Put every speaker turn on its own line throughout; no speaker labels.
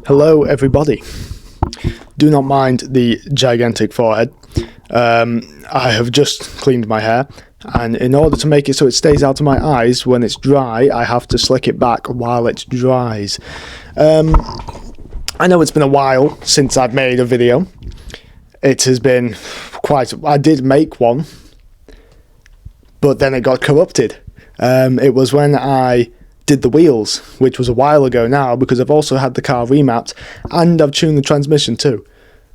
Hello, everybody. Do not mind the gigantic forehead. I have just cleaned my hair, and in order to make it so it stays out of my eyes when it's dry, I have to slick it back while it dries. I know it's been a while since I've made a video. It has been I did make one, but then it got corrupted. It was when I did the wheels, which was a while ago now, because I've also had the car remapped and I've tuned the transmission too.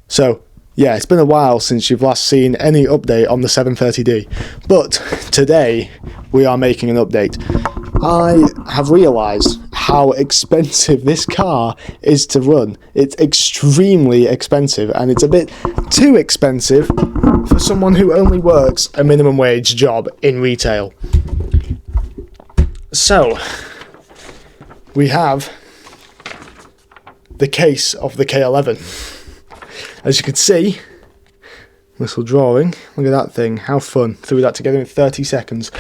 So yeah, it's been a while since you've last seen any update on the 730D, but today we are making an update. I have realised how expensive this car is to run. It's extremely expensive, and it's a bit too expensive for someone who only works a minimum wage job in retail. So we have the case of the K11. As you can see, little drawing, look at that thing, how fun, threw that together in 30 seconds.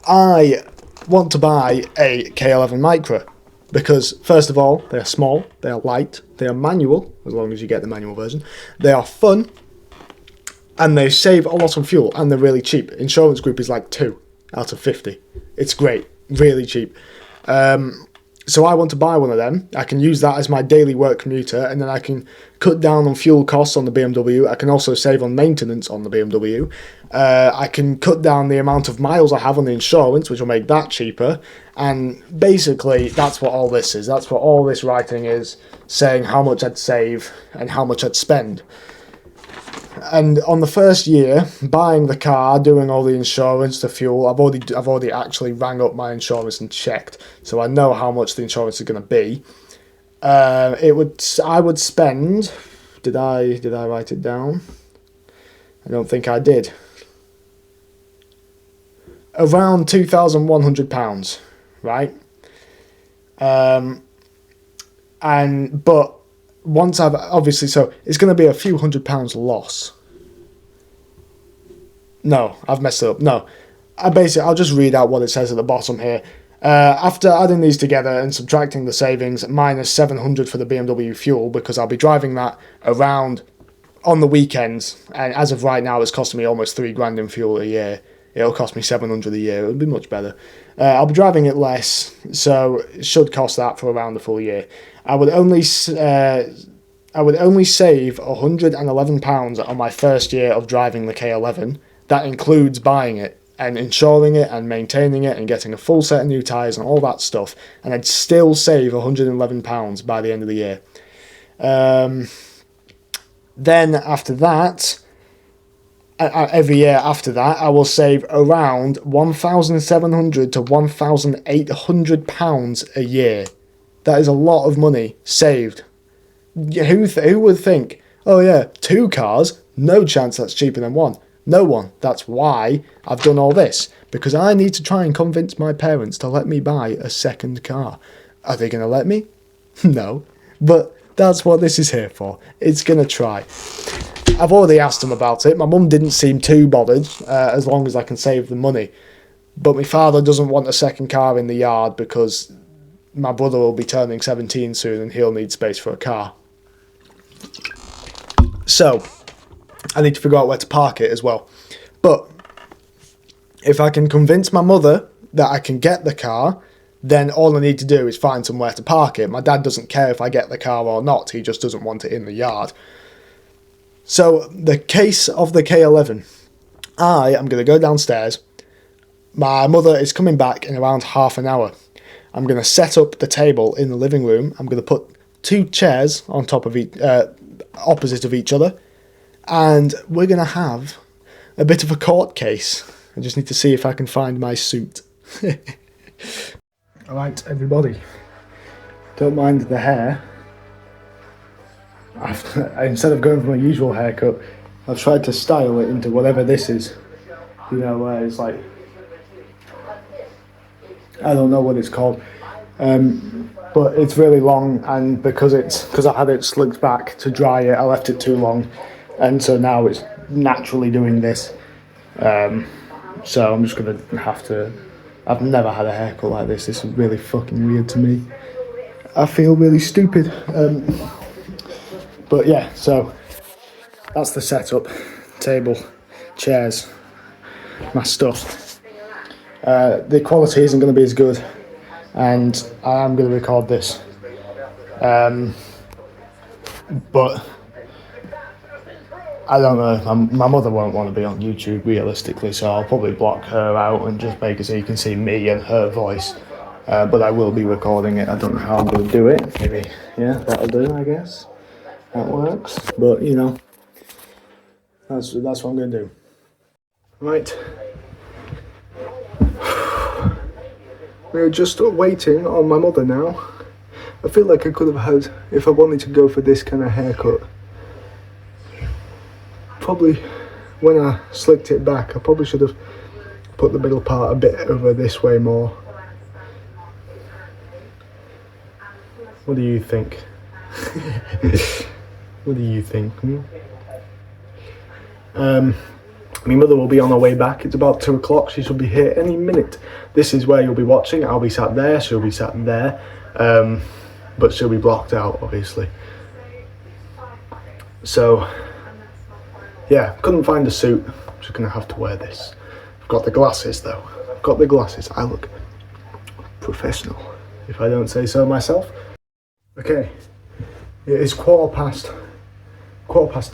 I want to buy a K11 Micra because, first of all, they are small, they are light, they are manual, as long as you get the manual version, they are fun, and they save a lot on fuel, and they're really cheap. Insurance group is like 2 out of 50. It's great, really cheap. So I want to buy one of them. I can use that as my daily work commuter, and then I can cut down on fuel costs on the BMW. I can also save on maintenance on the BMW. I can cut down the amount of miles I have on the insurance, which will make that cheaper. And basically, that's what all this is. That's what all this writing is, saying how much I'd save and how much I'd spend. And on the first year, buying the car, doing all the insurance, the fuel, I've already actually rang up my insurance and checked, so I know how much the insurance is going to be. I would spend. Did I write it down? I don't think I did. Around £2,100, right? But once I've obviously, so it's going to be a few £100 loss. No, I've messed it up. No, I'll just read out what it says at the bottom here. After adding these together and subtracting the savings, minus 700 for the BMW fuel, because I'll be driving that around on the weekends, and as of right now, it's costing me almost £3,000 in fuel a year. It'll cost me 700 a year. It'll be much better. I'll be driving it less, so it should cost that for around the full year. I would only save £111 on my first year of driving the K11. That includes buying it and insuring it and maintaining it and getting a full set of new tyres and all that stuff. And I'd still save £111 by the end of the year. Then after that, every year after that, I will save around £1,700 to £1,800 a year. That is a lot of money saved. Who would think, oh yeah, 2 cars, no chance that's cheaper than 1. No one. That's why I've done all this, because I need to try and convince my parents to let me buy a second car. Are they going to let me? No. But that's what this is here for. It's going to try. I've already asked them about it. My mum didn't seem too bothered, as long as I can save the money. But my father doesn't want a second car in the yard because my brother will be turning 17 soon and he'll need space for a car. So I need to figure out where to park it as well. But if I can convince my mother that I can get the car, then all I need to do is find somewhere to park it. My dad doesn't care if I get the car or not. He just doesn't want it in the yard. So the case of the K11. I am going to go downstairs. My mother is coming back in around half an hour. I'm going to set up the table in the living room. I'm going to put 2 chairs on top of opposite of each other. And we're going to have a bit of a court case. I just need to see if I can find my suit. Alright, everybody. Don't mind the hair. Instead of going for my usual haircut, I've tried to style it into whatever this is. You know, where it's like, I don't know what it's called. But it's really long, and because I had it slicked back to dry it, I left it too long. And so now it's naturally doing this. So I'm just going to have to... I've never had a haircut like this. This is really fucking weird to me. I feel really stupid. But yeah, so that's the setup. Table, chairs, my stuff. The quality isn't going to be as good, and I am going to record this. But I don't know, my mother won't want to be on YouTube realistically, so I'll probably block her out and just make it so you can see me and her voice. But I will be recording it. I don't know how I'm going to do it. Maybe, yeah, that'll do, I guess. That works. But, you know, that's what I'm going to do. Right. We're just waiting on my mother now. I feel like I could have had, if I wanted to go for this kind of haircut, probably when I slicked it back, I probably should have put the middle part a bit over this way more. What do you think? What do you think? My mother will be on her way back. It's about 2 o'clock. She should be here any minute. This is where you'll be watching. I'll be sat there. She'll be sat there. But she'll be blocked out, obviously. So, yeah, couldn't find a suit. I'm just going to have to wear this. I've got the glasses, though. I've got the glasses. I look professional, if I don't say so myself. Okay, it is quarter past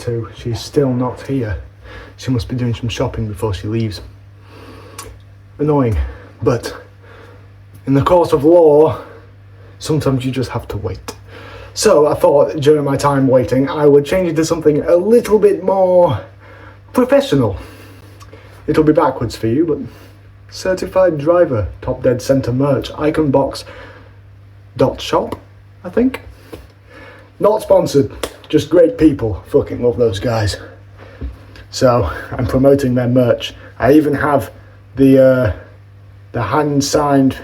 2. She's still not here. She must be doing some shopping before she leaves. Annoying, but in the course of law, sometimes you just have to wait. So I thought during my time waiting, I would change it to something a little bit more professional. It'll be backwards for you, but certified driver, top dead center merch, iconbox.shop, I think. Not sponsored, just great people. Fucking love those guys. So I'm promoting their merch. I even have the hand signed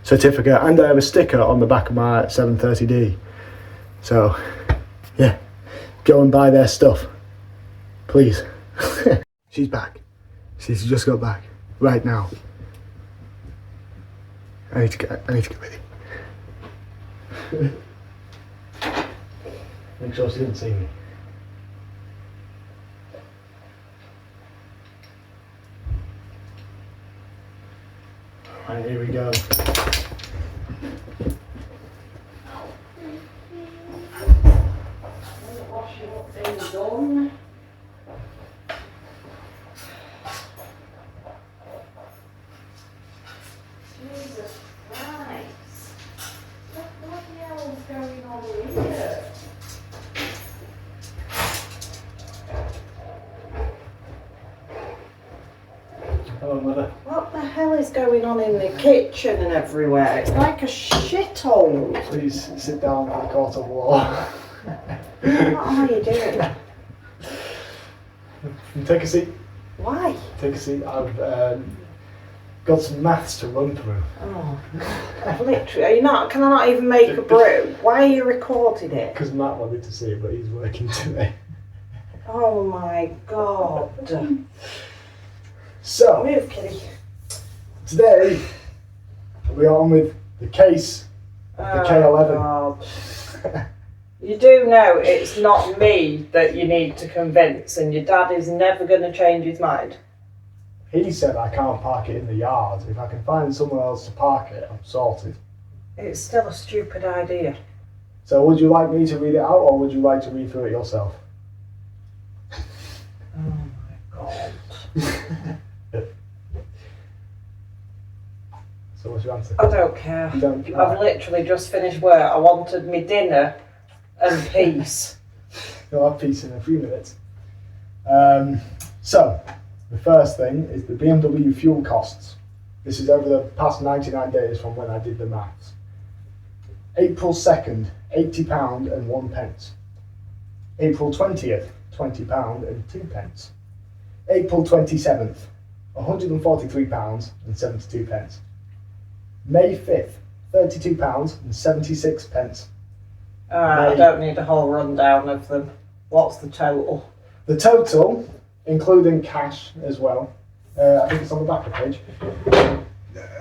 certificate, and I have a sticker on the back of my 730D. So yeah, go and buy their stuff, please. She's back. She's just got back right now. I need to get ready. Make sure she didn't see me. Alright, here we go.
Jesus Christ. What the hell is going on here?
Hello, Mother.
What the hell is going on in the kitchen and everywhere? It's like a shithole.
Please sit down in the court of law.
What are you doing?
Take a seat.
Why?
Take a seat. I've got some maths to run through.
Oh, literally. Are you not? Can I not even make a brew? Why are you recording it?
Because Matt wanted to see it, but he's working today.
Oh my god.
So,
Move, kitty.
today we're on with the case of the K11.
God. You do know it's not me that you need to convince, and your dad is never going to change his mind.
He said I can't park it in the yard. If I can find somewhere else to park it, I'm sorted.
It's still a stupid idea.
So would you like me to read it out, or would you like to read through it yourself?
Oh my god.
So what's your answer?
I don't care.
You don't care?
I've literally just finished work. I wanted my dinner and peace.
You'll have peace in a few minutes. So, the first thing is the BMW fuel costs. This is over the past 99 days from when I did the maths. April 2nd, £80 and 1 pence. April 20th, £20 and 2 pence. April 27th, £143 and 72 pence. May 5th, £32 and 76 pence.
I don't need a whole rundown of them. What's the total?
The total, including cash as well, I think it's on the back of the page,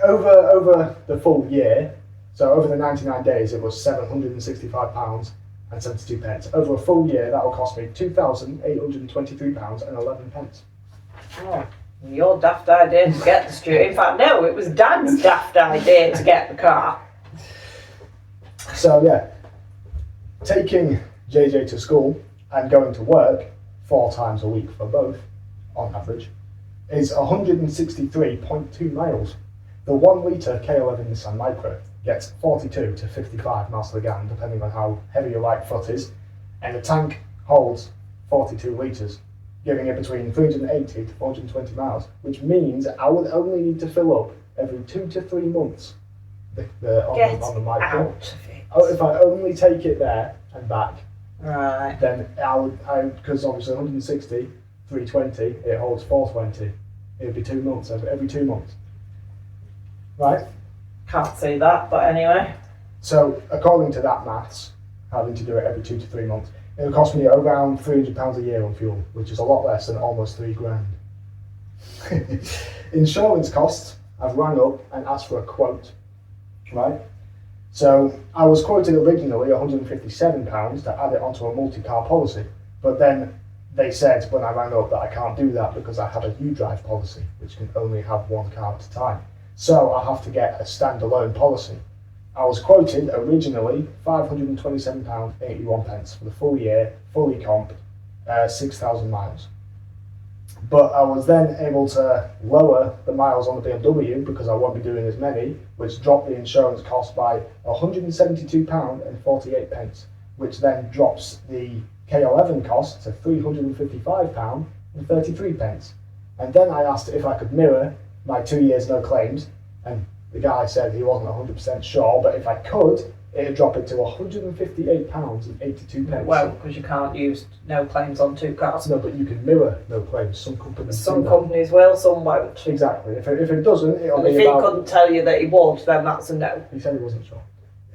over the full year, so So over the 99 days, it was £765 and 72 pence. Over a full year, that will cost me £2,823 and 11 pence.
Oh, your daft idea to get the student. In fact, no, it was Dad's daft idea to get the car.
So yeah, taking JJ to school and going to work 4 times a week for both, on average, is 163.2 miles. The 1 litre K11 Nissan Micra gets 42 to 55 miles to the gallon, depending on how heavy your right foot is, and the tank holds 42 litres, giving it between 380 to 420 miles, which means I would only need to fill up every 2 to 3 months on the Micra.
Out of it.
Oh, if I only take it there and back,
Right.
then because obviously 160, 320, it holds 420. It would be 2 months, every 2 months. Right?
Can't see that, but anyway.
So, according to that maths, having to do it every 2 to 3 months, it'll cost me around £300 a year on fuel, which is a lot less than almost £3,000. Insurance costs, I've rang up and asked for a quote, right? So, I was quoted originally £157 to add it onto a multi-car policy, but then they said when I rang up that I can't do that because I have a U-Drive policy, which can only have 1 car at a time. So I have to get a standalone policy. I was quoted originally £527.81 for the full year, fully comped, 6,000 miles. But I was then able to lower the miles on the BMW because I won't be doing as many, which dropped the insurance cost by £172.48, which then drops the K11 cost to £355.33. And then I asked if I could mirror my 2 years no claims, and the guy said he wasn't 100% sure, but if I could, it'd drop it to £158.82.
Well, because you can't use no claims on 2 cars.
No, but you can mirror no claims. Some companies
Some
do
companies will, some won't.
that. Exactly. If it doesn't, it'll
And
be
if he
about...
couldn't tell you that he would, then that's a no.
He said he wasn't sure.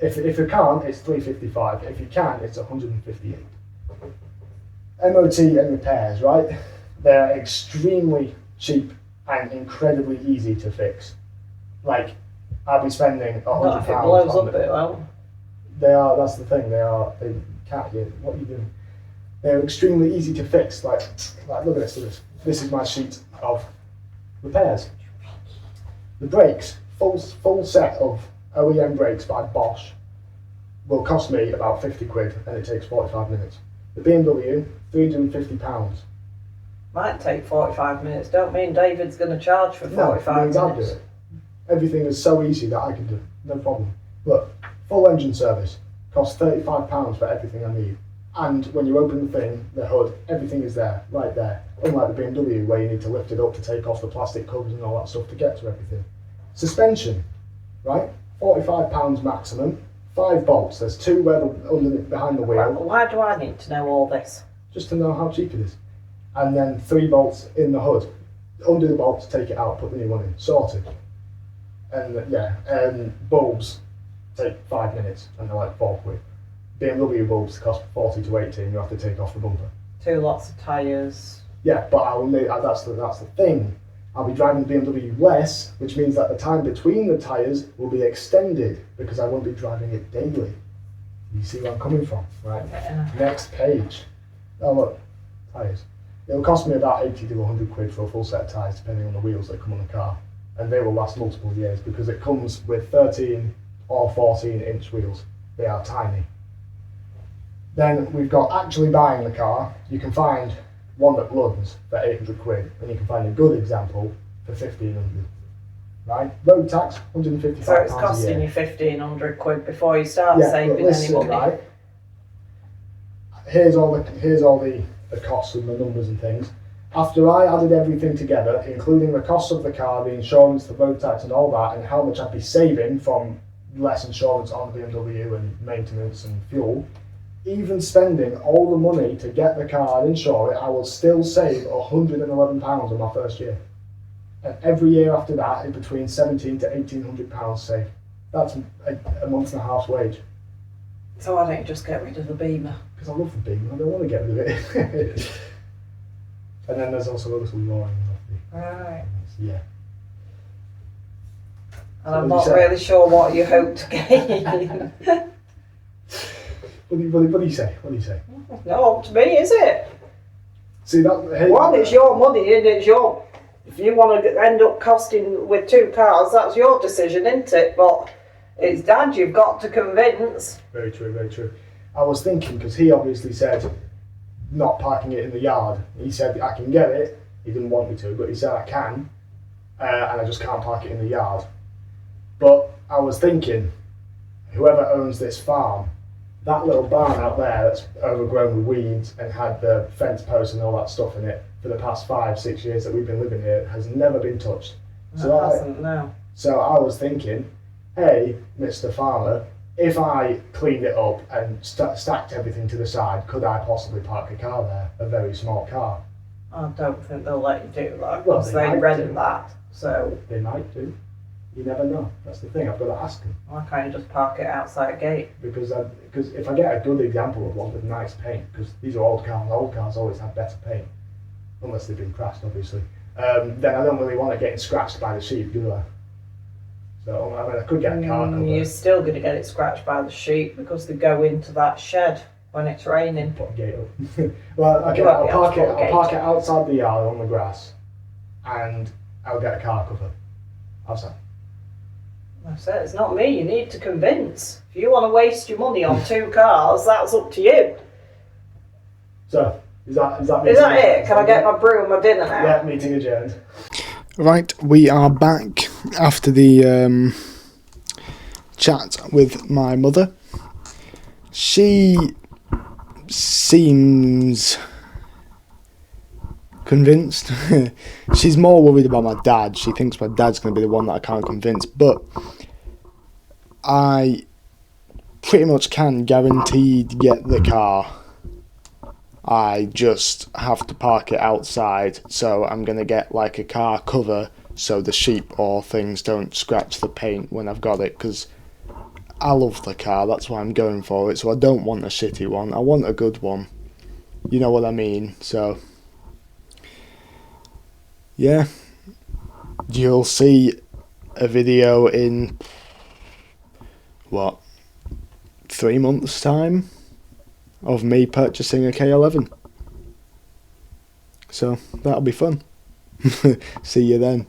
If you can't, it's £355. If you can, it's £158. MOT and repairs, right? They're extremely cheap and incredibly easy to fix. Like, I'll be spending £100
Not if it blows
on
up, it won't.
They are, that's the thing, they can't, what are you doing? They're extremely easy to fix, like look at this. This is my sheet of repairs. The brakes, full set of OEM brakes by Bosch, will cost me about 50 quid and it takes 45 minutes. The BMW, £350.
Might take 45 minutes. Don't mean David's going to charge for 45
I'll
minutes.
do it. Everything is so easy that I can do it, no problem. Look, full engine service costs £35 for everything I need. And when you open the thing, the hood, everything is there, right there. Unlike the BMW where you need to lift it up to take off the plastic covers and all that stuff to get to everything. Suspension, right? £45 maximum. 5 bolts. There's 2 behind the wheel.
Why do I need to know all this?
Just to know how cheap it is. And then 3 bolts in the hood. Undo the bolts, take it out, put the new one in. Sorted. And bulbs take 5 minutes and they're like 4 quid. BMW bulbs cost 40 to 80 and you have to take off the bumper.
2 lots of tyres.
Yeah, but that's the thing. I'll be driving the BMW less, which means that the time between the tyres will be extended because I won't be driving it daily. You see where I'm coming from, right?
Yeah.
Next page. Oh look, tyres. It'll cost me about 80 to 100 quid for a full set of tyres depending on the wheels that come on the car. And they will last multiple years because it comes with 13 or 14 inch wheels. They are tiny. Then we've got actually buying the car. You can find one that runs for 800 quid and you can find a good example for 1,500. Right? Road tax, £155
So it's
a
costing
year.
you 1,500 quid before you start
Yeah,
saving
but listen,
any money.
right? Here's all the costs and the numbers and things. After I added everything together, including the cost of the car, the insurance, the road tax and all that, and how much I'd be saving from less insurance on the BMW and maintenance and fuel, even spending all the money to get the car and insure it, I will still save £111 on my first year. And every year after that is between £1,700 to £1,800 saved. That's a month and a half's wage.
So why don't you just get rid of the Beamer?
Because I love the Beamer, I don't want to get rid of it. And then there's also a little drawing of the...
Right.
Yeah.
And I'm not really sure what you hope to gain.
What do you say? What do you say?
No, up to me, is it?
See that? Hey,
One, it's your money, and it's your. If you want to end up costing with 2 cars, that's your decision, isn't it? But it's Dad you've got to convince.
Very true, very true. I was thinking, because he obviously said not parking it in the yard. He said I can get it. He didn't want me to, but he said I can, and I just can't park it in the yard. But I was thinking, whoever owns this farm, that little barn out there that's overgrown with weeds and had the fence posts and all that stuff in it for the past 5-6 years that we've been living here has never been touched.
No, it hasn't, no.
So I was thinking, hey, Mr. Farmer, if I cleaned it up and stacked everything to the side, could I possibly park a car there, a very small car?
I don't think they'll let you do that
Well,
because
they
they
might
rent
do.
that. So
They might do. You never know. That's the thing. I've got to ask them.
why can't you just park it outside gate?
Because if I get a good example of one with nice paint, because these are old cars always have better paint, unless they've been crashed, obviously. Then I don't really want it getting scratched by the sheep, do I? So I mean, I could get a car cover.
You're still going to get it scratched by the sheep because they go into that shed when it's raining.
Put a gate up. Well, okay,
You won't
I'll
be able
park
to
it.
put a
I'll park
gate.
it outside the yard on the grass, and I'll get a car cover outside.
I said, it's not me, you need to convince. If you want to waste your money on 2 cars, that's up to you.
So is that
Is that it? Can I get my brew and my dinner now?
Yeah, meeting adjourned.
Right, we are back after the chat with my mother. She seems convinced. She's more worried about my dad. She thinks my dad's going to be the one that I can't convince, but I pretty much can guaranteed get the car. I just have to park it outside, so I'm going to get like a car cover so the sheep or things don't scratch the paint when I've got it, because I love the car, that's why I'm going for it. So I don't want a shitty one, I want a good one, you know what I mean. So yeah, you'll see a video in 3 months time of me purchasing a K11. So that'll be fun. See you then.